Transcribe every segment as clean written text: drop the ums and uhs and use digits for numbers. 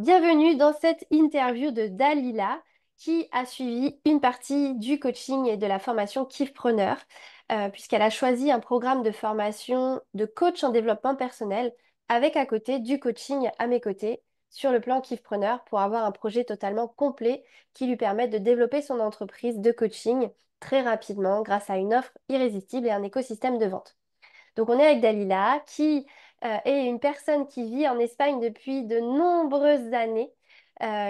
Bienvenue dans cette interview de Dalila qui a suivi une partie du coaching et de la formation Kifpreneur puisqu'elle a choisi un programme de formation de coach en développement personnel avec à côté du coaching à mes côtés sur le plan Kifpreneur pour avoir un projet totalement complet qui lui permette de développer son entreprise de coaching très rapidement grâce à une offre irrésistible et un écosystème de vente. Donc on est avec Dalila, qui est une personne qui vit en Espagne depuis de nombreuses années,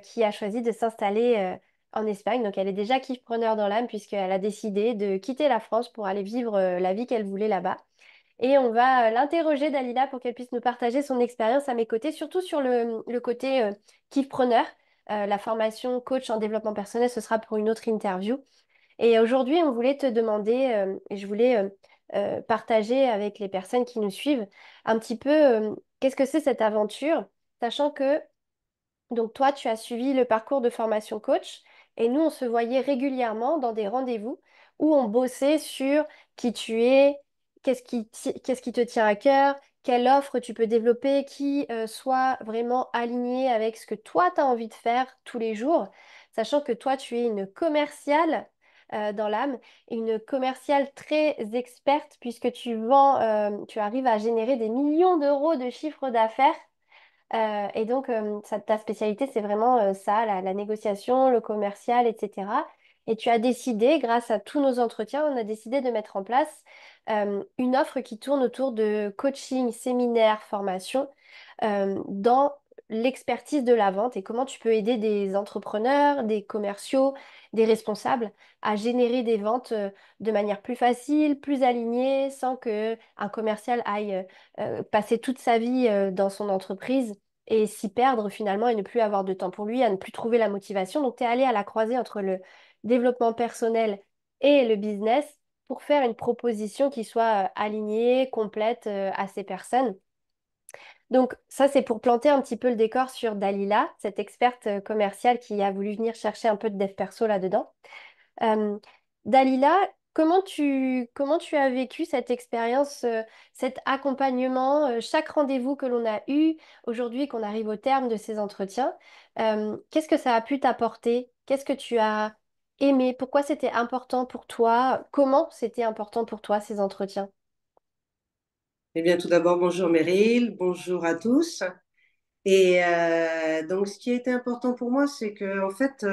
qui a choisi de s'installer en Espagne. Donc elle est déjà kiffpreneur dans l'âme, puisqu'elle a décidé de quitter la France pour aller vivre la vie qu'elle voulait là-bas. Et on va l'interroger, Dalila, pour qu'elle puisse nous partager son expérience à mes côtés, surtout sur le côté kiffpreneur. La formation coach en développement personnel, ce sera pour une autre interview. Et aujourd'hui, on voulait te demander, et je voulais partager avec les personnes qui nous suivent un petit peu qu'est-ce que c'est cette aventure, sachant que donc toi, tu as suivi le parcours de formation coach et nous, on se voyait régulièrement dans des rendez-vous où on bossait sur qui tu es, qu'est-ce qui te tient à cœur, quelle offre tu peux développer qui soit vraiment alignée avec ce que toi, tu as envie de faire tous les jours, sachant que toi, tu es une commerciale dans l'âme, une commerciale très experte puisque tu vends, tu arrives à générer des millions d'euros de chiffre d'affaires et donc, ta spécialité, c'est vraiment ça, la négociation, le commercial, etc. Et tu as décidé, grâce à tous nos entretiens, on a décidé de mettre en place une offre qui tourne autour de coaching, séminaire, formation dans l'expertise de la vente et comment tu peux aider des entrepreneurs, des commerciaux, des responsables à générer des ventes de manière plus facile, plus alignée, sans que un commercial aille passer toute sa vie dans son entreprise et s'y perdre finalement et ne plus avoir de temps pour lui, à ne plus trouver la motivation. Donc, tu es allé à la croisée entre le développement personnel et le business pour faire une proposition qui soit alignée, complète à ces personnes. Donc, ça, c'est pour planter un petit peu le décor sur Dalila, cette experte commerciale qui a voulu venir chercher un peu de dev perso là-dedans. Euh, Dalila, comment tu as vécu cette expérience, cet accompagnement, chaque rendez-vous que l'on a eu aujourd'hui, qu'on arrive au terme de ces entretiens, qu'est-ce que ça a pu t'apporter? Qu'est-ce que tu as aimé? Pourquoi c'était important pour toi? Comment c'était important pour toi ces entretiens? Eh bien, tout d'abord, bonjour Meryl, bonjour à tous. Et donc, ce qui a été important pour moi, c'est que, en fait,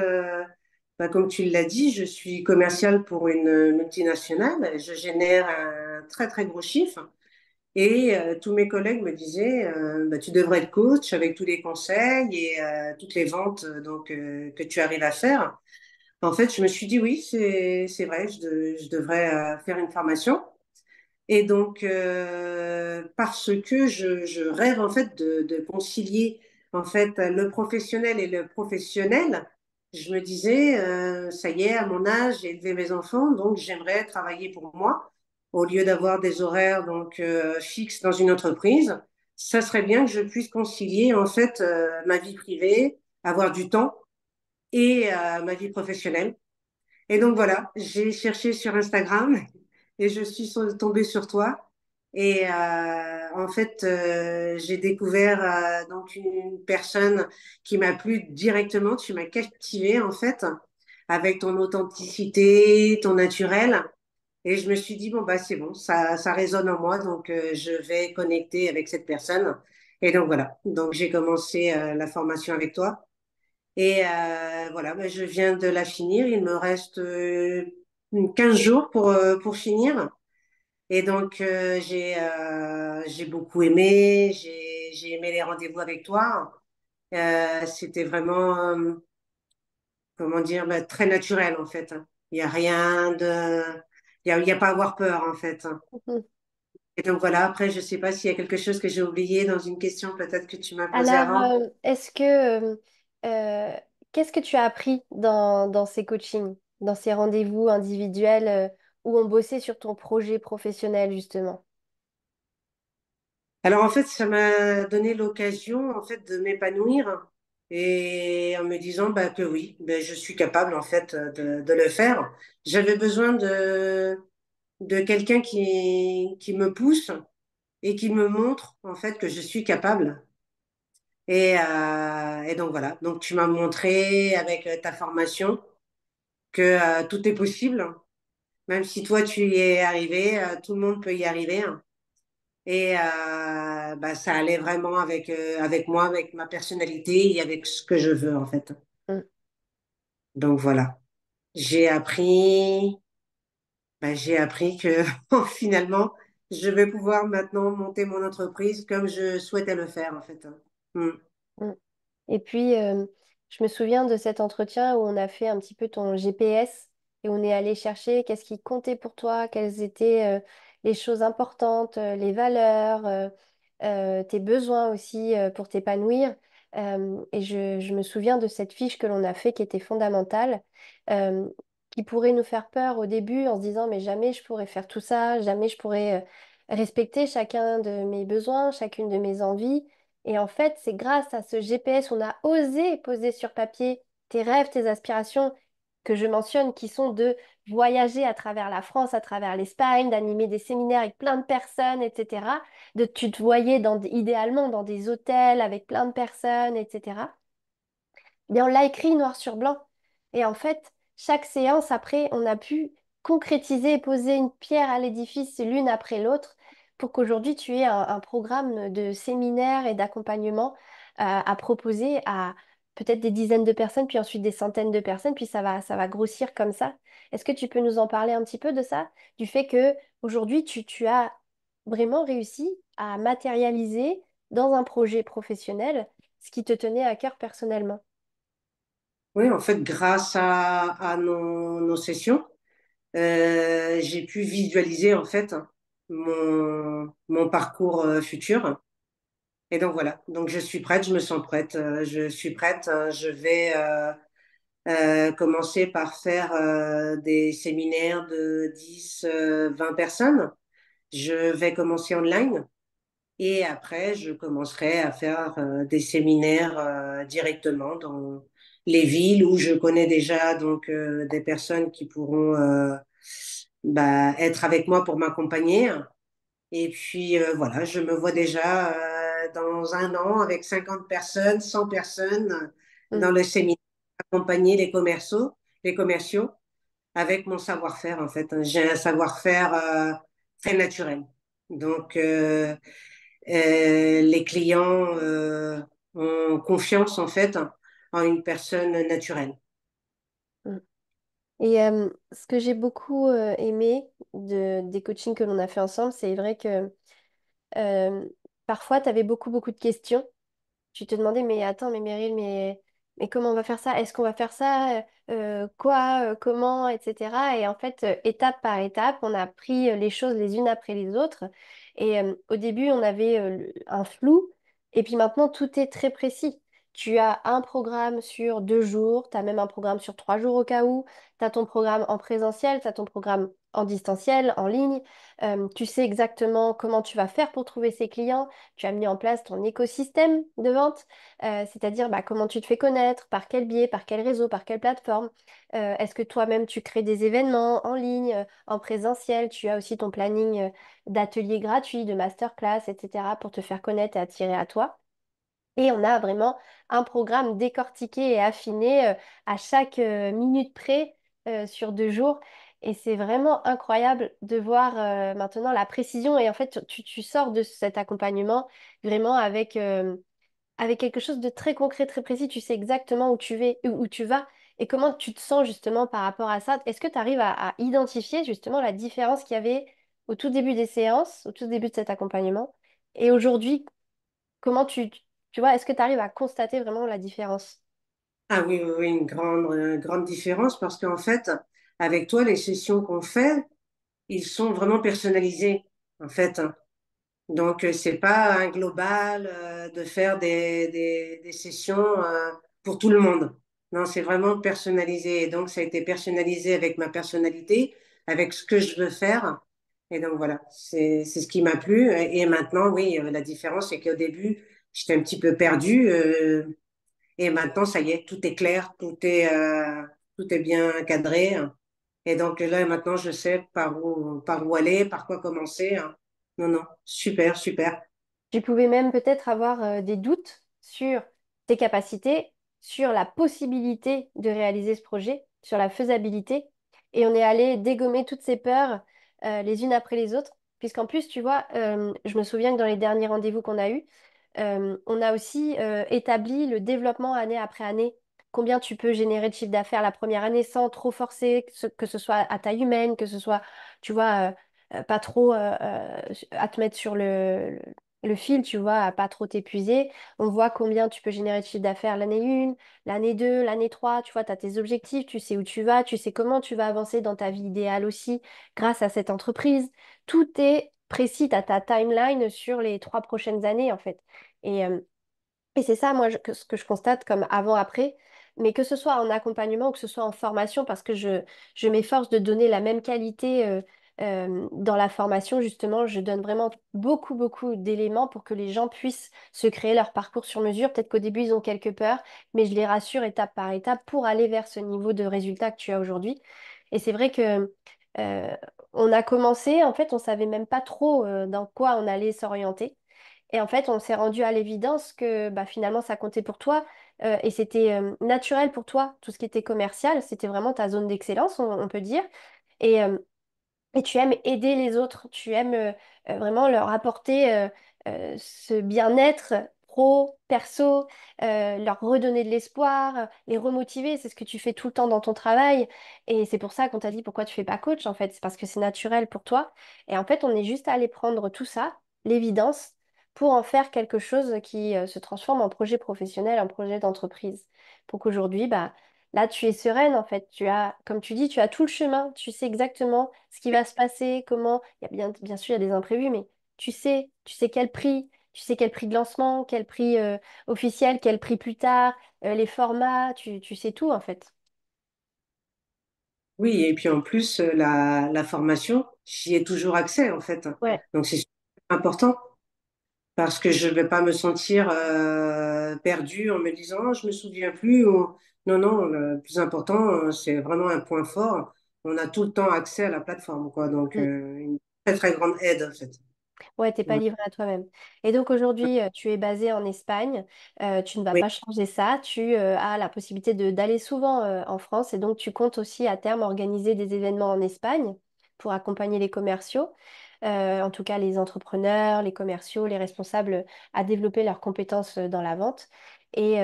comme tu l'as dit, je suis commerciale pour une multinationale. Je génère un très, très gros chiffre. Et tous mes collègues me disaient, tu devrais être coach avec tous les conseils et toutes les ventes que tu arrives à faire. En fait, je me suis dit, oui, c'est vrai, je devrais faire une formation. Et donc, parce que je rêve en fait de concilier en fait le professionnel et le professionnel, je me disais, ça y est, à mon âge, j'ai élevé mes enfants, donc j'aimerais travailler pour moi au lieu d'avoir des horaires fixes dans une entreprise. Ça serait bien que je puisse concilier en fait ma vie privée, avoir du temps et ma vie professionnelle. Et donc voilà, j'ai cherché sur Instagram et je suis tombée sur toi. Et en fait, j'ai découvert une personne qui m'a plu directement. Tu m'as captivée en fait avec ton authenticité, ton naturel. Et je me suis dit bon bah c'est bon, ça résonne en moi, donc je vais connecter avec cette personne. Et donc voilà, donc j'ai commencé la formation avec toi. Et voilà, bah, je viens de la finir. Il me reste 15 jours pour finir. Et donc, j'ai beaucoup aimé. J'ai aimé les rendez-vous avec toi. C'était vraiment, comment dire, très naturel, en fait, hein. Il n'y a rien de... il y a pas à avoir peur, en fait, hein. Et donc, voilà, après, je ne sais pas s'il y a quelque chose que j'ai oublié dans une question peut-être que tu m'as posée Alors, avant. euh, qu'est-ce que tu as appris dans ces coachings, dans ces rendez-vous individuels où on bossait sur ton projet professionnel, justement? Alors en fait, ça m'a donné l'occasion en fait de m'épanouir et en me disant que oui, je suis capable en fait de le faire. J'avais besoin de quelqu'un qui me pousse et qui me montre en fait que je suis capable. Et donc voilà. Donc tu m'as montré avec ta formation que tout est possible. Même si toi tu y es arrivé, tout le monde peut y arriver, hein. Et bah, ça allait vraiment avec moi, avec ma personnalité et avec ce que je veux en fait. Mm, Donc voilà. J'ai appris, j'ai appris que finalement, je vais pouvoir maintenant monter mon entreprise comme je souhaitais le faire en fait. Mm. mm. Et puis, je me souviens de cet entretien où on a fait un petit peu ton GPS et on est allé chercher qu'est-ce qui comptait pour toi, quelles étaient les choses importantes, les valeurs, tes besoins aussi pour t'épanouir. Et je me souviens de cette fiche que l'on a fait qui était fondamentale, euh, qui pourrait nous faire peur au début en se disant, mais jamais je pourrais faire tout ça, jamais je pourrais respecter chacun de mes besoins, chacune de mes envies. Et en fait, c'est grâce à ce GPS, on a osé poser sur papier tes rêves, tes aspirations que je mentionne, qui sont de voyager à travers la France, à travers l'Espagne, d'animer des séminaires avec plein de personnes, etc. Tu te voyais idéalement dans des hôtels avec plein de personnes, etc. Bien, on l'a écrit noir sur blanc. Et en fait, chaque séance après, on a pu concrétiser et poser une pierre à l'édifice l'une après l'autre pour qu'aujourd'hui tu aies un programme de séminaires et d'accompagnement à proposer à peut-être des dizaines de personnes, puis ensuite des centaines de personnes, puis ça va grossir comme ça. Est-ce que tu peux nous en parler un petit peu de ça? Du fait que aujourd'hui tu as vraiment réussi à matérialiser dans un projet professionnel ce qui te tenait à cœur personnellement. Oui, en fait, grâce à nos sessions, j'ai pu visualiser en fait mon parcours futur. Et donc voilà, donc je suis prête, je me sens prête, je suis prête. Je vais commencer par faire des séminaires de 10, 20 personnes. Je vais commencer online et après, je commencerai à faire des séminaires directement dans les villes où je connais déjà donc des personnes qui pourront être avec moi pour m'accompagner. Et puis voilà, je me vois déjà dans un an avec 50 personnes, 100 personnes dans Mm, le séminaire, accompagner les commerciaux avec mon savoir-faire en fait. J'ai un savoir-faire très naturel. Donc les clients ont confiance en fait en une personne naturelle. mm. Et ce que j'ai beaucoup aimé des coachings que l'on a fait ensemble, c'est vrai que euh, parfois tu avais beaucoup de questions. Tu te demandais, mais attends, mais Meryl, mais comment on va faire ça? Est-ce qu'on va faire ça? Quoi? Comment? Etc. Et en fait, étape par étape, on a pris les choses les unes après les autres. Et au début, on avait un flou. Et puis maintenant, tout est très précis. Tu as un programme sur 2 jours, tu as même un programme sur 3 jours au cas où, tu as ton programme en présentiel, tu as ton programme en distanciel, en ligne. Tu sais exactement comment tu vas faire pour trouver ces clients. Tu as mis en place ton écosystème de vente, c'est-à-dire bah, comment tu te fais connaître, par quel biais, par quel réseau, par quelle plateforme. Est-ce que toi-même tu crées des événements en ligne, en présentiel? Tu as aussi ton planning d'ateliers gratuits, de masterclass, etc. pour te faire connaître et attirer à toi. Et on a vraiment un programme décortiqué et affiné à chaque minute près sur 2 jours. Et c'est vraiment incroyable de voir maintenant la précision. Et en fait, tu sors de cet accompagnement vraiment avec quelque chose de très concret, très précis. Tu sais exactement où tu vas et comment tu te sens justement par rapport à ça. Est-ce que tu arrives à identifier justement la différence qu'il y avait au tout début des séances, au tout début de cet accompagnement et aujourd'hui? Comment tu vois, est-ce que tu arrives à constater vraiment la différence? Ah oui, oui, oui, une grande différence parce qu'en fait, avec toi, les sessions qu'on fait, ils sont vraiment personnalisés, en fait. Donc, c'est pas un global de faire des sessions pour tout le monde. Non, c'est vraiment personnalisé. Et donc, ça a été personnalisé avec ma personnalité, avec ce que je veux faire. Et donc, voilà, c'est ce qui m'a plu. Et maintenant, oui, la différence, c'est qu'au début, j'étais un petit peu perdue. Et maintenant, ça y est, tout est clair, tout est bien cadré. Et donc, là, maintenant, je sais par où aller, par quoi commencer, hein. Non, non, super, super. Tu pouvais même peut-être avoir des doutes. sur tes capacités, sur la possibilité de réaliser ce projet, sur la faisabilité. Et on est allé dégommer toutes ces peurs les unes après les autres. Puisqu'en plus, tu vois, je me souviens que dans les derniers rendez-vous qu'on a eus, on a aussi établi le développement année après année. Combien tu peux générer de chiffre d'affaires la première année sans trop forcer, que ce soit à taille humaine, que ce soit, tu vois, pas trop à te mettre sur le fil, tu vois, à pas trop t'épuiser. On voit combien tu peux générer de chiffre d'affaires l'année 1, l'année 2, l'année 3. Tu vois, tu as tes objectifs, tu sais où tu vas, tu sais comment tu vas avancer dans ta vie idéale aussi grâce à cette entreprise. Tout est précis, tu as ta timeline sur les 3 prochaines années, en fait. Et, euh, et c'est ça, moi, ce que je constate comme avant-après, mais que ce soit en accompagnement ou que ce soit en formation, parce que je m'efforce de donner la même qualité dans la formation, justement, je donne vraiment beaucoup, beaucoup d'éléments pour que les gens puissent se créer leur parcours sur mesure. Peut-être qu'au début, ils ont quelques peurs, mais je les rassure étape par étape pour aller vers ce niveau de résultat que tu as aujourd'hui. Et c'est vrai que euh, on a commencé, en fait, on savait même pas trop dans quoi on allait s'orienter. Et en fait, on s'est rendu à l'évidence que bah, finalement, ça comptait pour toi et c'était naturel pour toi. Tout ce qui était commercial, c'était vraiment ta zone d'excellence, on peut dire. Et, euh, et tu aimes aider les autres, tu aimes vraiment leur apporter ce bien-être pro, perso, leur redonner de l'espoir, les remotiver. C'est ce que tu fais tout le temps dans ton travail. Et c'est pour ça qu'on t'a dit pourquoi tu fais pas coach, en fait. C'est parce que c'est naturel pour toi. Et en fait, on est juste allé prendre tout ça, l'évidence, pour en faire quelque chose qui se transforme en projet professionnel, en projet d'entreprise. Pour qu'aujourd'hui, bah, là, tu es sereine en fait. Tu as, comme tu dis, tu as tout le chemin. Tu sais exactement ce qui va se passer, comment. Il y a bien sûr, il y a des imprévus, mais tu sais quel prix, tu sais quel prix de lancement, quel prix officiel, quel prix plus tard, les formats, tu sais tout en fait. Oui, et puis en plus, la formation, j'y ai toujours accès, en fait. Ouais. Donc, c'est super important parce que je ne vais pas me sentir perdue en me disant, oh, je me souviens plus. Non, non, le plus important, c'est vraiment un point fort. On a tout le temps accès à la plateforme, quoi. Donc, Mm. une très, très grande aide, en fait. Ouais, t'es pas livré à toi-même. Et donc aujourd'hui, tu es basé en Espagne. Tu ne vas Oui, pas changer ça. Tu as la possibilité d'aller souvent en France et donc tu comptes aussi à terme organiser des événements en Espagne pour accompagner les commerciaux, en tout cas les entrepreneurs, les commerciaux, les responsables à développer leurs compétences dans la vente et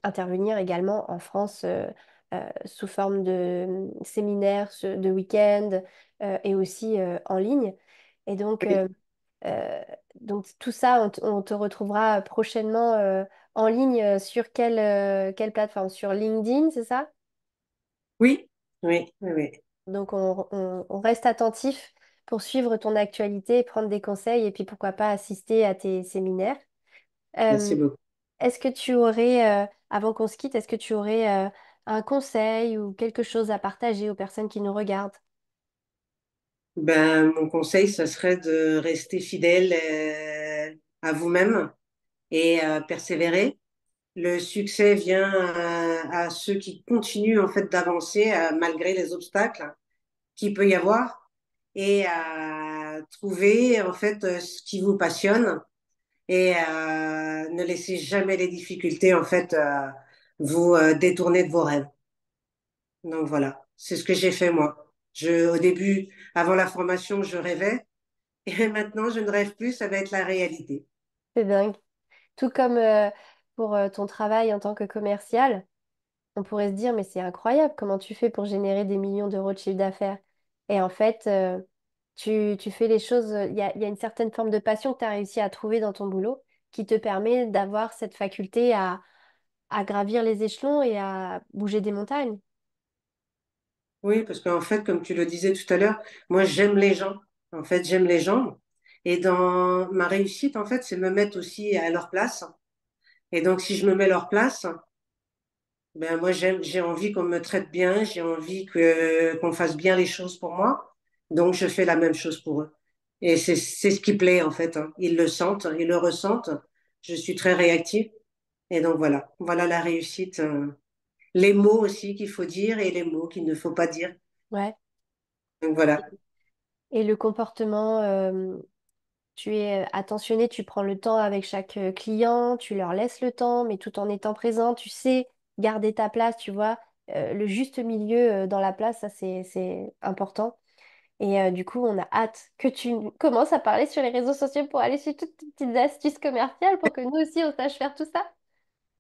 intervenir également en France sous forme de séminaires, de week-ends et aussi en ligne. Et oui, euh, donc tout ça, on te retrouvera prochainement en ligne sur quelle plateforme? Sur LinkedIn, c'est ça? oui, oui, oui, oui. Donc on reste attentif pour suivre ton actualité, prendre des conseils et puis pourquoi pas assister à tes séminaires. Merci Euh, beaucoup. Est-ce que tu aurais, avant qu'on se quitte, est-ce que tu aurais un conseil ou quelque chose à partager aux personnes qui nous regardent? Ben, mon conseil, ça serait de rester fidèle à vous-même et persévérer. Le succès vient à ceux qui continuent en fait d'avancer malgré les obstacles qu'il peut y avoir et à trouver en fait ce qui vous passionne et ne laissez jamais les difficultés en fait vous détourner de vos rêves. Donc voilà, c'est ce que j'ai fait moi. Au début, avant la formation, je rêvais et maintenant je ne rêve plus, ça va être la réalité. C'est dingue. Tout comme pour ton travail en tant que commercial. On pourrait se dire, mais c'est incroyable, comment tu fais pour générer des millions d'euros de chiffre d'affaires? Et en fait, tu fais les choses, il y a une certaine forme de passion que tu as réussi à trouver dans ton boulot qui te permet d'avoir cette faculté à gravir les échelons et à bouger des montagnes. Oui, parce qu'en fait, comme tu le disais tout à l'heure, moi j'aime les gens. En fait, j'aime les gens. Et dans ma réussite, en fait, c'est me mettre aussi à leur place. Et donc, si je me mets à leur place, ben moi j'ai envie qu'on me traite bien, j'ai envie qu'on fasse bien les choses pour moi. Donc, je fais la même chose pour eux. Et c'est ce qui plaît, en fait, hein. Ils le sentent, ils le ressentent. Je suis très réactive. Et donc, voilà la réussite. Les mots aussi qu'il faut dire et les mots qu'il ne faut pas dire. Ouais. Donc, voilà. Et le comportement tu es attentionné, tu prends le temps avec chaque client, tu leur laisses le temps, mais tout en étant présent, tu sais garder ta place, tu vois. Le juste milieu dans la place, ça c'est important. Et du coup, on a hâte que tu commences à parler sur les réseaux sociaux pour aller sur toutes tes petites astuces commerciales pour que nous aussi, on sache faire tout ça.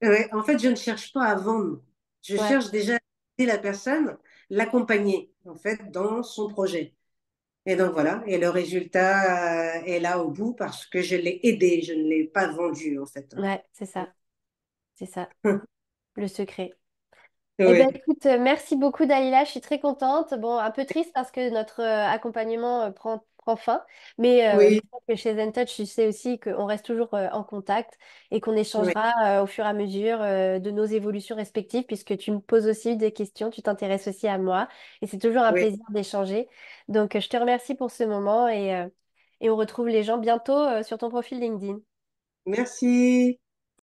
Ouais, en fait, je ne cherche pas à vendre. Je Ouais, cherche déjà à aider la personne, l'accompagner, en fait, dans son projet. Et donc voilà, et le résultat est là au bout parce que je l'ai aidé, je ne l'ai pas vendu, en fait. ouais, c'est ça, le secret. Eh ben, Oui, écoute, merci beaucoup Dalila, je suis très contente. Bon, un peu triste parce que notre accompagnement prend fin, mais je oui, sais que chez ZenTouch, tu sais aussi qu'on reste toujours en contact et qu'on oui, échangera au fur et à mesure de nos évolutions respectives, puisque tu me poses aussi des questions, tu t'intéresses aussi à moi, et c'est toujours un oui. plaisir d'échanger. Donc, je te remercie pour ce moment et on retrouve les gens bientôt sur ton profil LinkedIn. Merci.